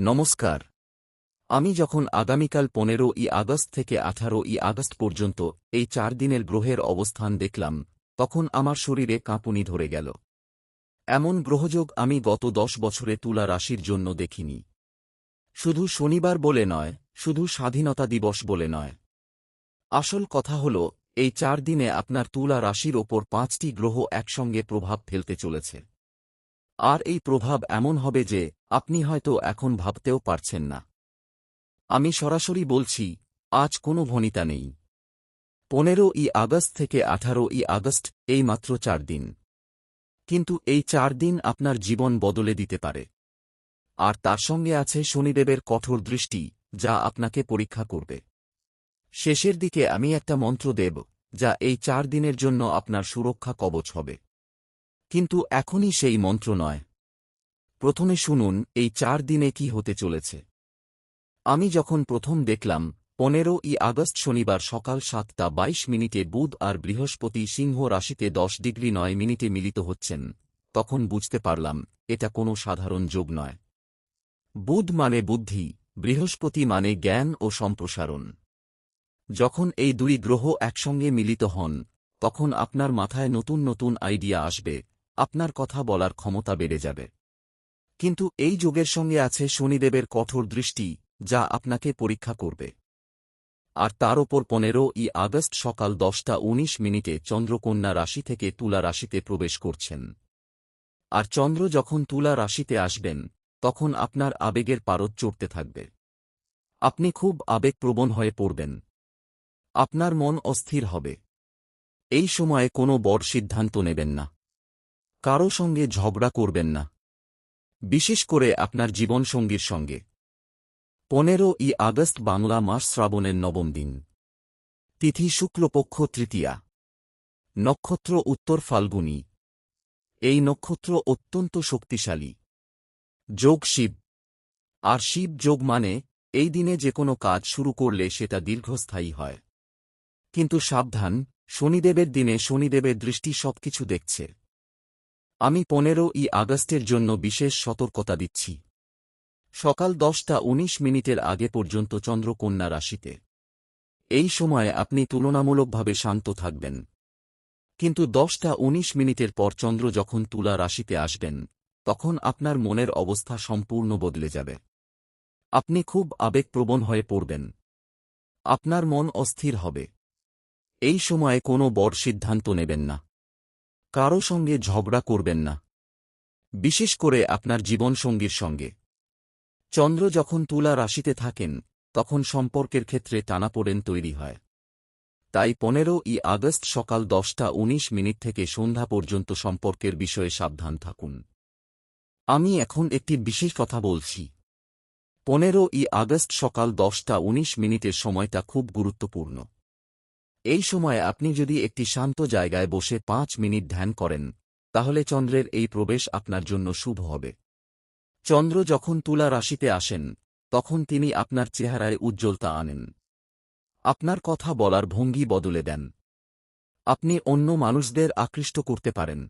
নমস্কার। আমি যখন আগামীকাল 15ই আগস্ট থেকে 18ই আগস্ট পর্যন্ত এই 4 দিনের গ্রহের অবস্থান দেখলাম, তখন আমার শরীরে কাঁপুনি ধরে গেল। এমন গ্রহযোগ আমি গত 10 বছরে তুলা রাশির জন্য দেখিনি। শুধু শনিবার বলে নয়, শুধু স্বাধীনতা দিবস বলে নয়। আসল কথা হল, এই 4 দিনে আপনার তুলা রাশির ওপর 5টি গ্রহ একসঙ্গে প্রভাব ফেলতে চলেছে। আর এই প্রভাব এমন হবে যে আপনি হয়তো এখন ভাবতেও পারছেন না। আমি সরাসরি বলছি, আজ কোনো ভনিতা নেই। 15ই আগস্ট থেকে 18ই আগস্ট, এই মাত্র 4 দিন। কিন্তু এই 4 দিন আপনার জীবন বদলে দিতে পারে। আর তার সঙ্গে আছে শনিদেবের কঠোর দৃষ্টি, যা আপনাকে পরীক্ষা করবে। শেষের দিকে আমি একটা মন্ত্র দেব, যা এই 4 দিনের জন্য আপনার সুরক্ষা কবচ হবে। কিন্তু এখনই সেই মন্ত্র নয়। প্রথমে শুনুন এই 4 দিনে কি হতে চলেছে। আমি যখন প্রথম দেখলাম 15ই আগস্ট শনিবার সকাল 7:22 বুধ আর বৃহস্পতি সিংহ রাশিতে 10°9' মিলিত হচ্ছেন, তখন বুঝতে পারলাম এটা কোনো সাধারণ যোগ নয়। বুধ মানে বুদ্ধি, বৃহস্পতি মানে জ্ঞান ও সম্প্রসারণ। যখন এই দুই গ্রহ একসঙ্গে মিলিত হন, তখন আপনার মাথায় নতুন নতুন আইডিয়া আসবে, আপনার কথা বলার ক্ষমতা বেড়ে যাবে। কিন্তু এই যোগের সঙ্গে আছে শনিদেবের কঠোর দৃষ্টি, যা আপনাকে পরীক্ষা করবে। আর তার ওপর 15ই আগস্ট সকাল 10:19 চন্দ্রকন্যা রাশি থেকে তুলা রাশিতে প্রবেশ করছেন। আর চন্দ্র যখন তুলা রাশিতে আসবেন, তখন আপনার আবেগের পারদ চড়তে থাকবে। আপনি খুব আবেগপ্রবণ হয়ে পড়বেন। আপনার মন অস্থির হবে। এই সময়ে কোনো বড় সিদ্ধান্ত নেবেন না। কারো সঙ্গে ঝগড়া করবেন না, বিশেষ করে আপনার জীবনসঙ্গীর সঙ্গে। 15ই আগস্ট বাংলা মাস শ্রাবণের নবম দিন। তিথি শুক্লপক্ষ তৃতীয়া। নক্ষত্র উত্তর ফাল্গুনী। এই নক্ষত্র অত্যন্ত শক্তিশালী। যোগ শিব। আর শিব যোগ মানে এই দিনে যে কোনো কাজ শুরু করলে সেটা দীর্ঘস্থায়ী হয়। কিন্তু সাবধান, শনিদেবের দিনে শনিদেবের দৃষ্টি সবকিছু দেখছে। আমি 15ই আগস্টের জন্য বিশেষ সতর্কতা দিচ্ছি। সকাল 10:19 আগে পর্যন্ত চন্দ্র কন্যা রাশিতে। এই সময়ে আপনি তুলনামূলকভাবে শান্ত থাকবেন। কিন্তু 10:19 পর চন্দ্র যখন তুলা রাশিতে আসবেন, তখন আপনার মনের অবস্থা সম্পূর্ণ বদলে যাবে। আপনি খুব আবেগপ্রবণ হয়ে পড়বেন। আপনার মন অস্থির হবে। এই সময়ে কোনো বড় সিদ্ধান্ত নেবেন না। কারো সঙ্গে ঝগড়া করবেন না, বিশেষ করে আপনার জীবনসঙ্গীর সঙ্গে। চন্দ্র যখন তুলা রাশিতে থাকেন, তখন সম্পর্কের ক্ষেত্রে টানাপোড়েন তৈরি হয়। তাই 15ই আগস্ট সকাল 10:19 থেকে সন্ধ্যা পর্যন্ত সম্পর্কের বিষয়ে সাবধান থাকুন। আমি এখন একটি বিশেষ কথা বলছি। 15ই আগস্ট সকাল 10:19 সময়টা খুব গুরুত্বপূর্ণ। এই সময়ে আপনি যদি একটি শান্ত জায়গায় বসে 5 মিনিট ধ্যান করেন, তাহলে চন্দ্রের এই প্রবেশ আপনার জন্য শুভ হবে। চন্দ্র যখন তুলা রাশিতে আসেন, তখন তিনি আপনার চেহারায় উজ্জ্বলতা আনেন। আপনার কথা বলার ভঙ্গি বদলে দেন। আপনি অন্য মানুষদের আকৃষ্ট করতে পারেন।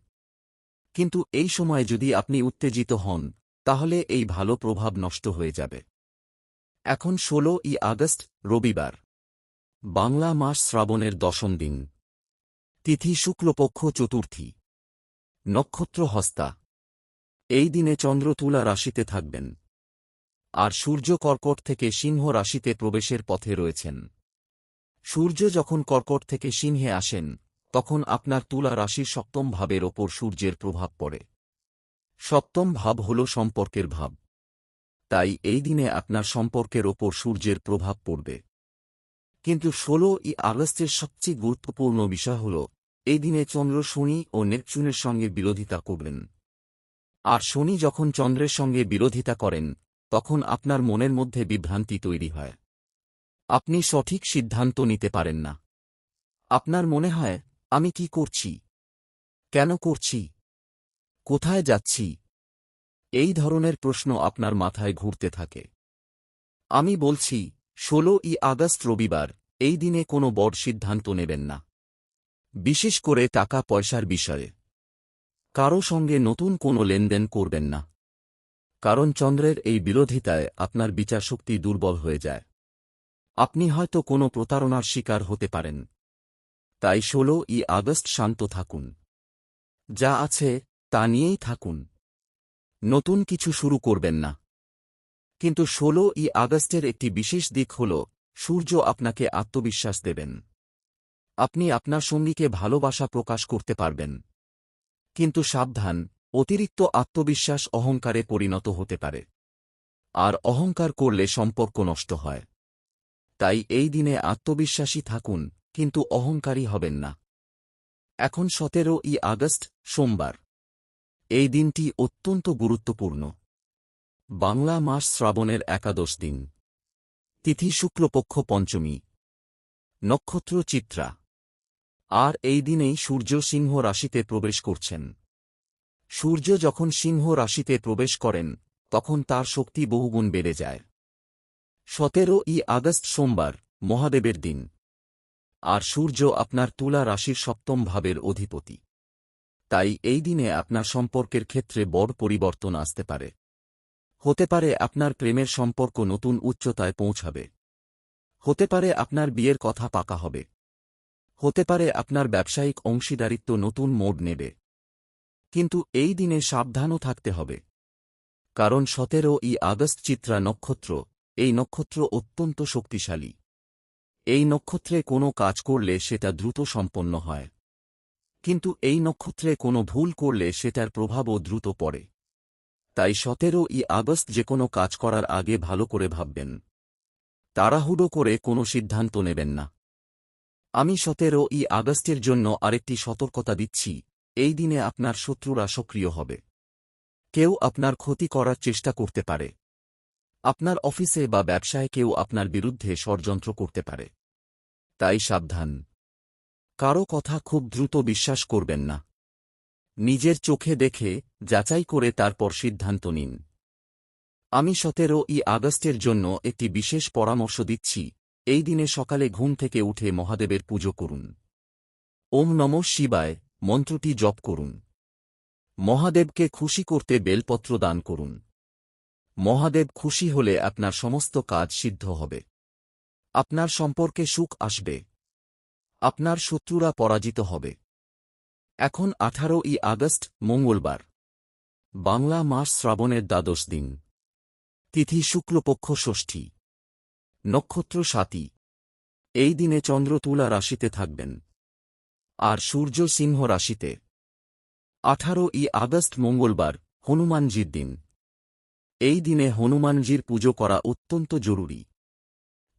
কিন্তু এই সময় যদি আপনি উত্তেজিত হন, তাহলে এই ভালো প্রভাব নষ্ট হয়ে যাবে। এখন 16ই আগস্ট রবিবার। বাংলা মাস শ্রাবণের দশম দিন। তিথি শুক্লপক্ষ চতুর্থী। নক্ষত্র হস্তা। এই দিনে চন্দ্র তুলা রাশিতে থাকবেন। আর সূর্য কর্কট থেকে সিংহ রাশিতে প্রবেশের পথে রয়েছেন। সূর্য যখন কর্কট থেকে সিংহে আসেন, তখন আপনার তুলা রাশির সপ্তম ভাবের ওপর সূর্যের প্রভাব পড়ে। সপ্তম ভাব হল সম্পর্কের ভাব। তাই এই দিনে আপনার সম্পর্কের ওপর সূর্যের প্রভাব পড়বে। কিন্তু 16ই আগস্টের সবচেয়ে গুরুত্বপূর্ণ বিষয় হল, এই দিনে চন্দ্র শনি ও নেপচুনের সঙ্গে বিরোধিতা করবেন। আর শনি যখন চন্দ্রের সঙ্গে বিরোধিতা করেন, তখন আপনার মনের মধ্যে বিভ্রান্তি তৈরি হয়। আপনি সঠিক সিদ্ধান্ত নিতে পারেন না। আপনার মনে হয়, আমি কি করছি, কেন করছি, কোথায় যাচ্ছি? এই ধরনের প্রশ্ন আপনার মাথায় ঘুরতে থাকে। আমি বলছি, 16ই আগস্ট রবিবার, এই দিনে কোনো বড় সিদ্ধান্ত নেবেন না, বিশেষ করে টাকা পয়সার বিষয়ে। কারো সঙ্গে নতুন কোনো লেনদেন করবেন না। কারণ চন্দ্রের এই বিরোধিতায় আপনার বিচারশক্তি দুর্বল হয়ে যায়। আপনি হয়তো কোনো প্রতারণার শিকার হতে পারেন। তাই 16ই আগস্ট শান্ত থাকুন। যা আছে তা নিয়েই থাকুন। নতুন কিছু শুরু করবেন না। কিন্তু 16ই আগস্টের একটি বিশেষ দিক হল সূর্য আপনাকে আত্মবিশ্বাস দেবেন। আপনি আপনার সঙ্গীকে ভালোবাসা প্রকাশ করতে পারবেন। কিন্তু সাবধান, অতিরিক্ত আত্মবিশ্বাস অহংকারে পরিণত হতে পারে। আর অহংকার করলে সম্পর্ক নষ্ট হয়। তাই এই দিনে আত্মবিশ্বাসী থাকুন, কিন্তু অহংকারী হবেন না। এখন 17ই আগস্ট সোমবার। এই দিনটি অত্যন্ত গুরুত্বপূর্ণ। বাংলা মাস শ্রাবণের একাদশ দিন। তিথি শুক্লপক্ষ পঞ্চমী। নক্ষত্র চিত্রা। আর এই দিনেই সূর্য সিংহ রাশিতে প্রবেশ করছেন। সূর্য যখন সিংহ রাশিতে প্রবেশ করেন তখন তার শক্তি বহুগুণ বেড়ে যায়। 17ই আগস্ট সোমবার, মহাদেবের দিন। আর সূর্য আপনার তুলা রাশির সপ্তম ভাবের অধিপতি। তাই এই দিনে আপনার সম্পর্কের ক্ষেত্রে বড় পরিবর্তন আসতে পারে। হতে পারে আপনার প্রেমের সম্পর্ক নতুন উচ্চতায় পৌঁছাবে। হতে পারে আপনার বিয়ের কথা পাকা হবে। হতে পারে আপনার ব্যবসায়িক অংশীদারিত্ব নতুন মোড় নেবে। কিন্তু এই দিনে সাবধানও থাকতে হবে। কারণ 17ই আগস্ট চিত্রা নক্ষত্র, এই নক্ষত্র অত্যন্ত শক্তিশালী। এই নক্ষত্রে কোনো কাজ করলে সেটা দ্রুত সম্পন্ন হয়। কিন্তু এই নক্ষত্রে কোনো ভুল করলে সেটার প্রভাবও দ্রুত পড়ে। তাই 17ই আগস্ট যে কোনো কাজ করার আগে ভালো করে ভাববেন। তাড়াহুড়ো করে কোনো সিদ্ধান্ত নেবেন না। আমি 17ই আগস্টের জন্য আরেকটি সতর্কতা দিচ্ছি, এই দিনে আপনার শত্রুরা সক্রিয় হবে। কেউ আপনার ক্ষতি করার চেষ্টা করতে পারে। আপনার অফিসে বা ব্যবসায় কেউ আপনার বিরুদ্ধে ষড়যন্ত্র করতে পারে। তাই সাবধান। কারো কথা খুব দ্রুত বিশ্বাস করবেন না। নিজের চোখে দেখে, যাচাই করে তারপর সিদ্ধান্ত নিন। আমি 17ই আগস্টের জন্য একটি বিশেষ পরামর্শ দিচ্ছি, এই দিনে সকালে ঘুম থেকে উঠে মহাদেবের পুজো করুন। ওম নমঃ শিবায় মন্ত্রটি জপ করুন। মহাদেবকে খুশি করতে বেলপত্র দান করুন। মহাদেব খুশি হলে আপনার সমস্ত কাজ সিদ্ধ হবে। আপনার সম্পর্কে সুখ আসবে। আপনার শত্রুরা পরাজিত হবে। এখন 18ই আগস্ট মঙ্গলবার। বাংলা মাস শ্রাবণের দ্বাদশ দিন। তিথি শুক্লপক্ষ ষষ্ঠী। নক্ষত্র স্বাতী। এই দিনে চন্দ্র তুলা রাশিতে থাকবেন। আর সূর্য সিংহ রাশিতে। 18ই আগস্ট মঙ্গলবার, হনুমানজির দিন। এই দিনে হনুমানজির পুজো করা অত্যন্ত জরুরি।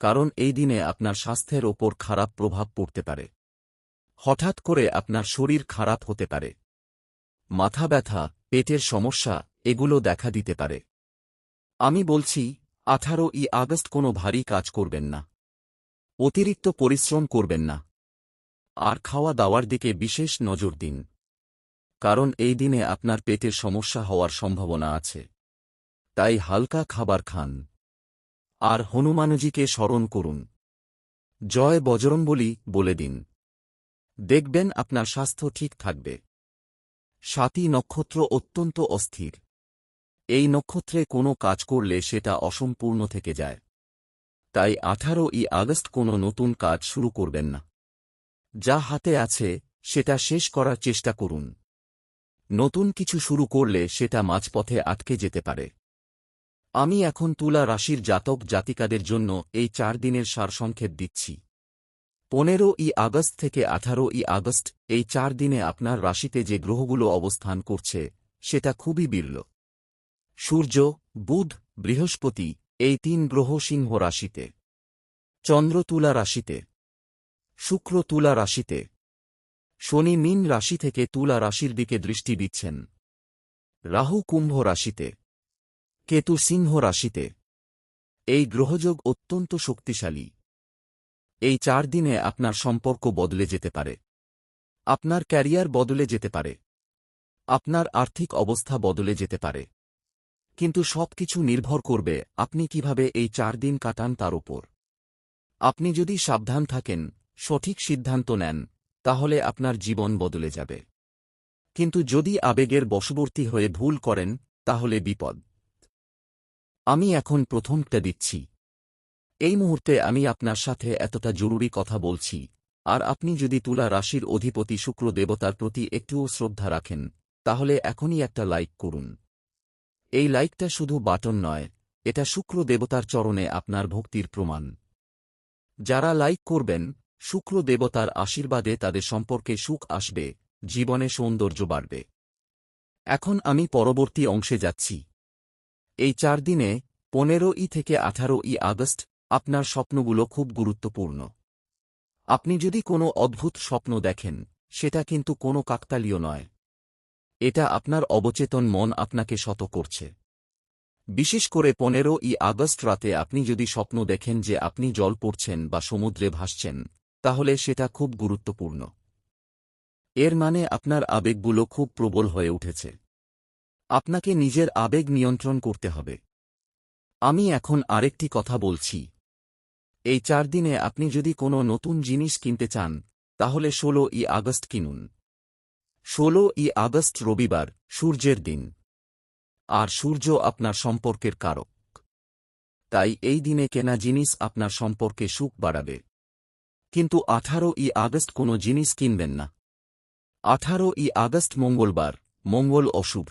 কারণ এই দিনে আপনার স্বাস্থ্যের ওপর খারাপ প্রভাব পড়তে পারে। হঠাৎ করে আপনার শরীর খারাপ হতে পারে। মাথা ব্যথা, পেটের সমস্যা এগুলো দেখা দিতে পারে। আমি বলছি 18ই আগস্ট কোনো ভারী কাজ করবেন না। অতিরিক্ত পরিশ্রম করবেন না। আর খাওয়া দাওয়ার দিকে বিশেষ নজর দিন। কারণ এই দিনে আপনার পেটের সমস্যা হওয়ার সম্ভাবনা আছে। তাই হালকা খাবার খান। আর হনুমানজিকে স্মরণ করুন। জয় বজরংবলী বলে দিন। দেখবেন আপনার স্বাস্থ্য ঠিক থাকবে। স্বাতী নক্ষত্র অত্যন্ত অস্থির। এই নক্ষত্রে কোনো কাজ করলে সেটা অসম্পূর্ণ থেকে যায়। তাই 18ই আগস্ট কোনো নতুন কাজ শুরু করবেন না। যা হাতে আছে সেটা শেষ করার চেষ্টা করুন। নতুন কিছু শুরু করলে সেটা মাঝপথে আটকে যেতে পারে। আমি এখন তুলা রাশির জাতক জাতিকাদের জন্য এই 4 দিনের সারসংক্ষেপ দিচ্ছি। 15ই আগস্ট থেকে 18ই আগস্ট এই 4 দিনে আপনার রাশিতে যে গ্রহগুলো অবস্থান করছে সেটা খুবই বিরল। সূর্য, বুধ, বৃহস্পতি এই 3 গ্রহ সিংহ রাশিতে। চন্দ্র তুলা রাশিতে। শুক্র তুলা রাশিতে। শনি মীন রাশি থেকে তুলা রাশির দিকে দৃষ্টি দিচ্ছেন। রাহু কুম্ভ রাশিতে। কেতু সিংহ রাশিতে। এই গ্রহযোগ অত্যন্ত শক্তিশালী। এই 4 দিনে আপনার সম্পর্ক বদলে যেতে পারে। আপনার ক্যারিয়ার বদলে যেতে পারে। আপনার আর্থিক অবস্থা বদলে যেতে পারে। কিন্তু সবকিছু নির্ভর করবে আপনি কিভাবে এই 4 দিন কাটান তার উপর। আপনি যদি সাবধান থাকেন, সঠিক সিদ্ধান্ত নেন, তাহলে আপনার জীবন বদলে যাবে। কিন্তু যদি আবেগের বশবর্তী হয়ে ভুল করেন, তাহলে বিপদ। আমি এখন প্রথমটা দিচ্ছি। এই মুহূর্তে আমি আপনার সাথে এতটা জরুরি কথা বলছি, আর আপনি যদি তুলা রাশির অধিপতি শুক্র দেবতার প্রতি একটুও শ্রদ্ধা রাখেন, তাহলে এখনই একটা লাইক করুন। এই লাইকটা শুধু বাটন নয়, এটা শুক্র দেবতার চরণে আপনার ভক্তির প্রমাণ। যারা লাইক করবেন, শুক্র দেবতার আশীর্বাদে তাদের সম্পর্কে সুখ আসবে, জীবনে সৌন্দর্য বাড়বে। এখন আমি পরবর্তী অংশে যাচ্ছি। এই 4 দিনে 15ই থেকে 18ই আগস্ট আপনার স্বপ্নগুলো খুব গুরুত্বপূর্ণ। আপনি যদি কোনো অদ্ভুত স্বপ্ন দেখেন, সেটা কিন্তু কোনো কাকতালীয় নয়। এটা আপনার অবচেতন মন আপনাকে শত করছে। বিশেষ করে 15ই আগস্ট রাতে আপনি যদি স্বপ্ন দেখেন যে আপনি জল পড়ছেন বা সমুদ্রে ভাসছেন, তাহলে সেটা খুব গুরুত্বপূর্ণ। এর মানে আপনার আবেগগুলো খুব প্রবল হয়ে উঠেছে। আপনাকে নিজের আবেগ নিয়ন্ত্রণ করতে হবে। আমি এখন আরেকটি কথা বলছি। এই 4 দিনে আপনি যদি কোনো নতুন জিনিস কিনতে চান, তাহলে 16ই আগস্ট কিনুন। 16ই আগস্ট রবিবার, সূর্যের দিন। আর সূর্য আপনার সম্পর্কের কারক। তাই এই দিনে কেনা জিনিস আপনার সম্পর্কে সুখ বাড়াবে। কিন্তু 18ই আগস্ট কোনো জিনিস কিনবেন না। 18ই আগস্ট মঙ্গলবার, মঙ্গল অশুভ।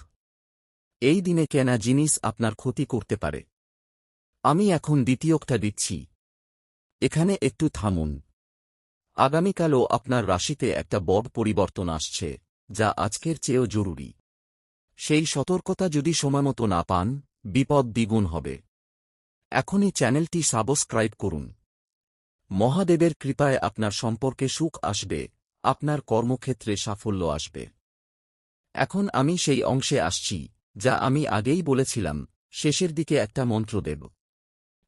এই দিনে কেনা জিনিস আপনার ক্ষতি করতে পারে। আমি এখন দ্বিতীয়টা দিচ্ছি। এখানে একটু থামুন। আগামীকালও আপনার রাশিতে একটা বড় পরিবর্তন আসছে, যা আজকের চেয়েও জরুরি। সেই সতর্কতা যদি সময়মতো না পান, বিপদ দ্বিগুণ হবে। এখনই চ্যানেলটি সাবস্ক্রাইব করুন। মহাদেবের কৃপায় আপনার সম্পর্কে সুখ আসবে, আপনার কর্মক্ষেত্রে সাফল্য আসবে। এখন আমি সেই অংশে আসছি, যা আমি আগেই বলেছিলাম, শেষের দিকে একটা মন্ত্র দেব।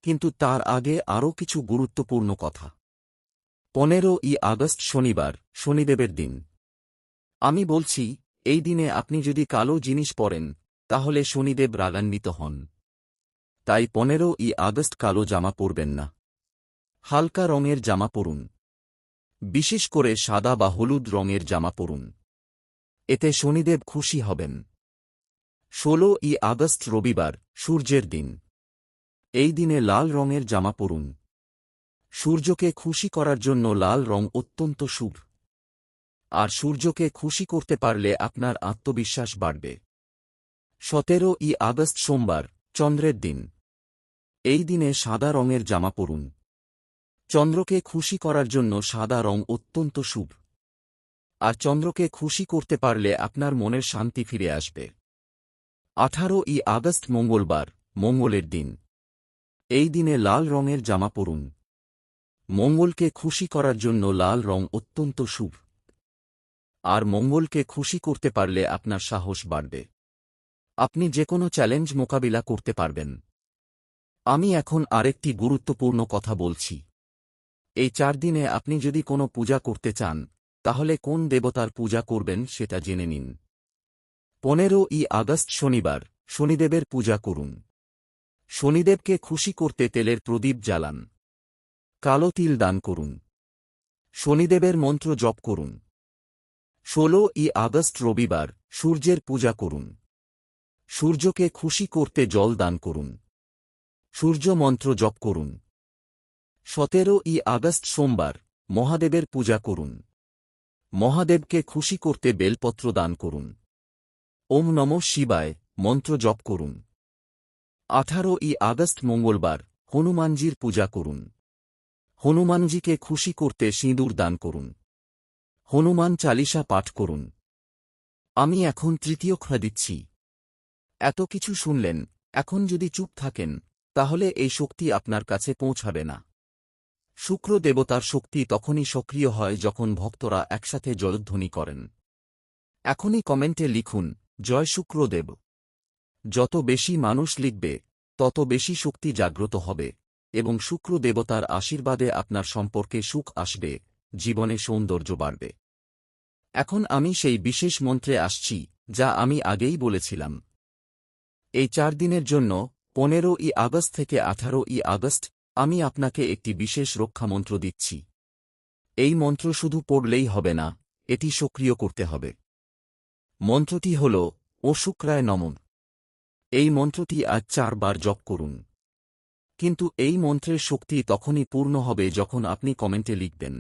কিন্তু তার আগে আরও কিছু গুরুত্বপূর্ণ কথা। 15ই আগস্ট শনিবার, শনিদেবের দিন। আমি বলছি, এই দিনে আপনি যদি কালো জিনিস পরেন, তাহলে শনিদেব রাগান্বিত হন। তাই 15ই আগস্ট কালো জামা পরবেন না। হালকা রঙের জামা পরুন। বিশেষ করে সাদা বা হলুদ রঙের জামা পরুন। এতে শনিদেব খুশি হবেন। 16ই আগস্ট রবিবার, সূর্যের দিন। এই দিনে লাল রঙের জামা পরুন। সূর্যকে খুশি করার জন্য লাল রং অত্যন্ত শুভ। আর সূর্যকে খুশি করতে পারলে আপনার আত্মবিশ্বাস বাড়বে। 17ই আগস্ট সোমবার, চন্দ্রের দিন। এই দিনে সাদা রঙের জামা পরুন। চন্দ্রকে খুশি করার জন্য সাদা রং অত্যন্ত শুভ। আর চন্দ্রকে খুশি করতে পারলে আপনার মনের শান্তি ফিরে আসবে। 18ই আগস্ট মঙ্গলবার, মঙ্গলের দিন। এই দিনে লাল রঙের জামা পরুন। মঙ্গলকে খুশি করার জন্য লাল রং অত্যন্ত শুভ। আর মঙ্গলকে খুশি করতে পারলে আপনার সাহস বাড়বে। আপনি যে কোনো চ্যালেঞ্জ মোকাবিলা করতে পারবেন। আমি এখন আরেকটি গুরুত্বপূর্ণ কথা বলছি। এই 4 দিনে আপনি যদি কোনো পূজা করতে চান, তাহলে কোন দেবতার পূজা করবেন সেটা জেনে নিন। 15ই আগস্ট শনিবার, শনিদেবের পূজা করুন। শনিদেবকে খুশি করতে তেলের প্রদীপ জ্বালান। কালো তিল দান করুন। শনিদেবের মন্ত্র জপ করুন। 16ই আগস্ট রবিবার, সূর্যের পূজা করুন। সূর্যকে খুশি করতে জল দান করুন। সূর্য মন্ত্র জপ করুন। 17ই আগস্ট সোমবার, মহাদেবের পূজা করুন। মহাদেবকে খুশি করতে বেলপত্র দান করুন। ওম নমঃ শিবায় মন্ত্র জপ করুন। 18ই আগস্ট মঙ্গলবার, হনুমানজির পূজা করুন। হনুমানজিকে খুশি করতে সিঁদুর দান করুন। হনুমান চালিসা পাঠ করুন। আমি এখন তৃতীয়টা দিচ্ছি। এত কিছু শুনলেন, এখন যদি চুপ থাকেন, তাহলে এই শক্তি আপনার কাছে পৌঁছাবে না। শুক্র দেবতার শক্তি তখনই সক্রিয় হয় যখন ভক্তরা একসাথে জয়ধ্বনি করেন। এখনই কমেন্টে লিখুন, জয় শুক্রদেব। যত বেশি মানুষ লিখবে, তত বেশি শক্তি জাগ্রত হবে, এবং শুক্র দেবতার আশীর্বাদে আপনার সম্পর্কে সুখ আসবে, জীবনে সৌন্দর্য বাড়বে। এখন আমি সেই বিশেষ মন্ত্রে আসছি, যা আমি আগেই বলেছিলাম। এই 4 দিনের জন্য 15ই আগস্ট থেকে 18ই আগস্ট আমি আপনাকে একটি বিশেষ রক্ষামন্ত্র দিচ্ছি। এই মন্ত্র শুধু পড়লেই হবে না, এটি সক্রিয় করতে হবে। মন্ত্রটি হল, ও শুক্রায় নমঃ। এই মন্ত্রটি আজ 4 বার জপ করুন। কিন্তু এই মন্ত্রের শক্তি তখনই পূর্ণ হবে যখন আপনি কমেন্টে লিখবেন।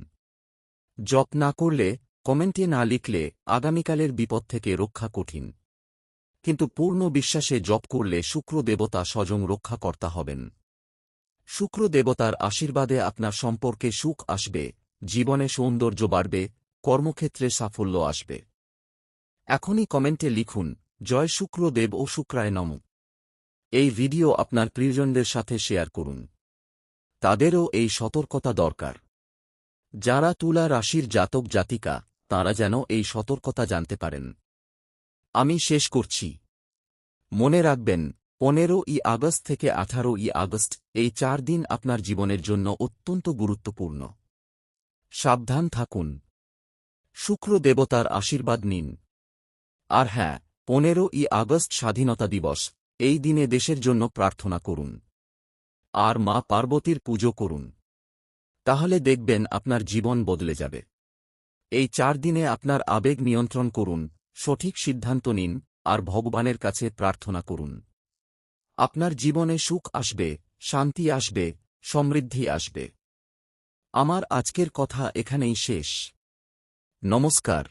জপ না করলে, কমেন্টে না লিখলে আগামীকালের বিপদ থেকে রক্ষা কঠিন। কিন্তু পূর্ণ বিশ্বাসে জপ করলে শুক্র দেবতা স্বয়ং রক্ষাকর্তা হবেন। শুক্র দেবতার আশীর্বাদে আপনার সম্পর্কে সুখ আসবে, জীবনে সৌন্দর্য বাড়বে, কর্মক্ষেত্রে সাফল্য আসবে। এখনই কমেন্টে লিখুন, জয় শুক্র দেব ও শুক্রায় নমঃ। এই ভিডিও আপনার প্রিয়জনদের সাথে শেয়ার করুন। তাদেরও এই সতর্কতা দরকার। যারা তুলা রাশির জাতক জাতিকা, তাঁরা যেন এই সতর্কতা জানতে পারেন। আমি শেষ করছি। মনে রাখবেন, 15ই আগস্ট থেকে 18ই আগস্ট, এই 4 দিন আপনার জীবনের জন্য অত্যন্ত গুরুত্বপূর্ণ। সাবধান থাকুন। শুক্র দেবতার আশীর্বাদ নিন। আর হ্যাঁ, 15ই আগস্ট স্বাধীনতা দিবস, এই দিনে দেশের জন্য প্রার্থনা করুন। আর মা পার্বতীর পুজো করুন। তাহলে দেখবেন আপনার জীবন বদলে যাবে। এই 4 দিনে আপনার আবেগ নিয়ন্ত্রণ করুন, সঠিক সিদ্ধান্ত নিন, আর ভগবানের কাছে প্রার্থনা করুন। আপনার জীবনে সুখ আসবে, শান্তি আসবে, সমৃদ্ধি আসবে। আমার আজকের কথা এখানেই শেষ। নমস্কার।